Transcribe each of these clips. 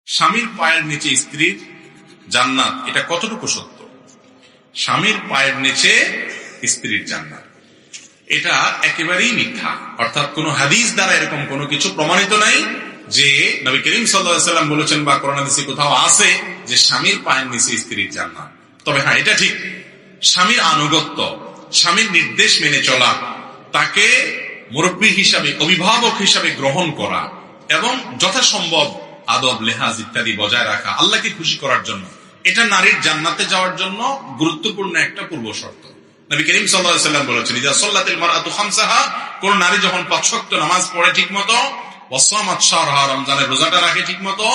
স্বামীর পায়ের নিচে স্ত্রীর জান্নাত, এটা কতটুকু সত্য? স্বামীর পায়ের নিচে স্ত্রীর জান্নাত, এটা একেবারেই মিথ্যা। অর্থাৎ কোন হাদিস দ্বারা এরকম কোনো কিছু প্রমাণিত নাই যে নবী করিম সাল্লাল্লাহু আলাইহি ওয়াসাল্লাম বলেছেন বা কোরআন হাদিসে কোথাও আছে যে স্বামীর পায়ের নিচে স্ত্রীর জান্নাত। তবে হ্যাঁ, এটা ঠিক, স্বামীর আনুগত্য, স্বামীর নির্দেশ মেনে চলা, তাকে মুরব্বী হিসাবে, অভিভাবক হিসাবে গ্রহণ করা এবং যথাসম্ভব আদব লেহাজ ইত্যাদি বজায় রাখা আল্লাহকে খুশি করার জন্য, এটা নারীর জান্নাতে যাওয়ার জন্য গুরুত্বপূর্ণ একটা পূর্ব শর্ত। নবী করিম সাল্লাল্লাহু আলাইহি ওয়াসাল্লাম বলেছেন, ইযা সাল্লাতিল মারআতু খামসাহা, কোন নারী যখন ৫ ওয়াক্ত নামাজ পড়ে ঠিকমতো, ওয়া সামাত শাহরাহা, রমজানের রোজাটা রাখে ঠিকমতো,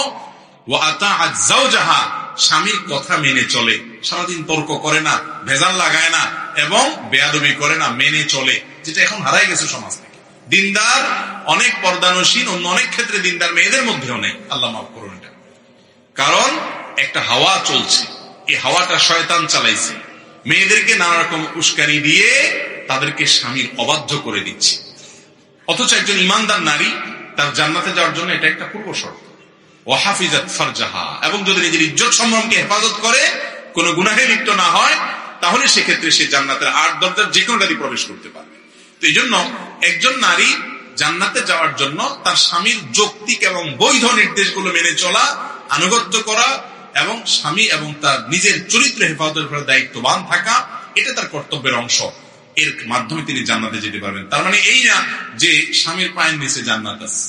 ওয়া আতাআত যাওজাহা, স্বামীর কথা মেনে চলে, সারাদিন তর্ক করে না, ভেজাল লাগায় না এবং বেয়াদবি করে না, মেনে চলে, যেটা এখন হারাই গেছে সমাজ থেকে। দিনদার অনেক পর্দানসীন, অন্য অনেক ক্ষেত্রে দিনদার মেয়েদের মধ্যেও নেই, আল্লাহ মাফ করুন। এটা কারণ একটা হাওয়া চলছে, এই হাওয়াটা শয়তান চালাইছে, মেয়েদেরকে নানা রকম উস্কানি দিয়ে তাদেরকে স্বামীর অবাধ্য করে দিচ্ছে। অথচ একজন ইমানদার নারী তার জান্নাতে যাওয়ার জন্য এটা একটা পূর্ব শর্ত। ওয়াহাফিজাত ফারজাহা, এবং যদি নিজের ইজ্জত সম্মানকে হেফাজত করে, কোন গুনাহে লিপ্ত না হয়, তাহলে সেক্ষেত্রে সে জান্নাতের ৮ দরজার যে কোনো গাড়ি প্রবেশ করতে পারবে। তো এই জন্য একজন নারী জান্নাতে যাওয়ার জন্য তার স্বামীর যৌক্তিক এবং বৈধ নির্দেশগুলো মেনে চলা, আনুগত্য করা এবং স্বামী এবং তার নিজের চরিত্র হেফাজতের উপর দায়িত্ববান থাকা, এটা তার কর্তব্যের অংশ। এর মাধ্যমে তিনি জান্নাতে যেতে পারবেন। তার মানে এই না যে স্বামীর পায়ের নিচে জান্নাত আছে।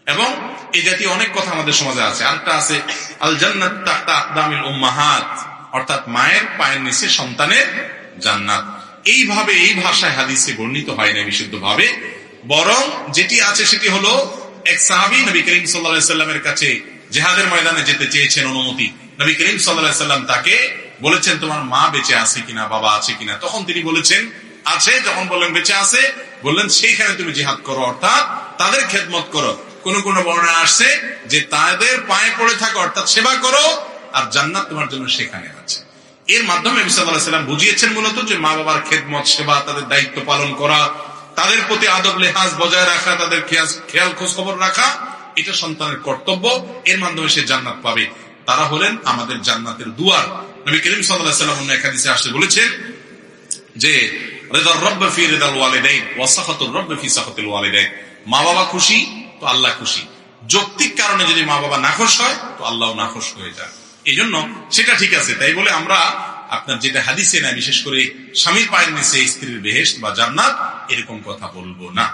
এবং এই জাতীয় অনেক কথা আমাদের সমাজে আছে। আরেকটা আছে আল জান্নাত তাহতা আকদামিল উম্মাহাত, অর্থাৎ মায়ের পায়ের নিচে সন্তানের জান্নাত। এইভাবে এই ভাষায় হাদিসে বর্ণিত হয় না বিশুদ্ধ ভাবে, বরং যেটি আছে সেটি হলো এক সাহাবী নবী করিম সাল্লাল্লাহু আলাইহি ওয়াসাল্লামের কাছে জিহাদের ময়দানে যেতে চেয়েছেন অনুমতি। নবী করিম সাল্লাল্লাহু আলাইহি ওয়াসাল্লাম তাকে বলেছেন, তোমার মা বেঁচে আছে কিনা, বাবা আছে কিনা? তখন তিনি বলেছেন আছে। যখন বললেন বেঁচে আছে, বললেন সেইখানে তুমি জিহাদ করো, অর্থাৎ তাদের খেদমত করো। কোন কোন বর্ণনা আসছে যে তাদের পায়ে পড়ে থাকো, অর্থাৎ সেবা করো, আর জান্নাত তোমার জন্য সেখানে আছে। এর মাধ্যমে নবী সাল্লাল্লাহু আলাইহি ওয়াসাল্লাম বুঝিয়েছেন মূলত যে মা বাবার খেদমত, সেবা, তাদের দায়িত্ব পালন করা, তাদের প্রতি আদব লেহাজ বজায় রাখা, তাদের খেয়াল খোঁজ খবর রাখা, এটা সন্তানের কর্তব্য। এর মাধ্যমে সে জান্নাত পাবে। তারা হলেন আমাদের জান্নাতের দুয়ার। নবী করিম সাল্লাল্লাহু আলাইহি ওয়াসাল্লাম অন্য এক হাদিসে আসছে বলেছেন যে রিদার রাব্ব ফি রিদাল ওয়ালিদাইন ওয়া সাখাতুর রাব্ব ফি সাখাতিল ওয়ালিদাইন, মা বাবা খুশি তো আল্লাহ খুশি। যৌক্তিক কারণে যদি মা বাবা নাখোশ হয় তো আল্লাহও নাখোশ হয়ে যায়। এই জন্য সেটা ঠিক আছে। তাই বলে আমরা আপনার যেটা হাদিসে না, বিশেষ করে স্বামীর পায়ের নিচে স্ত্রীর বেহেশত বা জান্নাত, এরকম কথা বলবো না।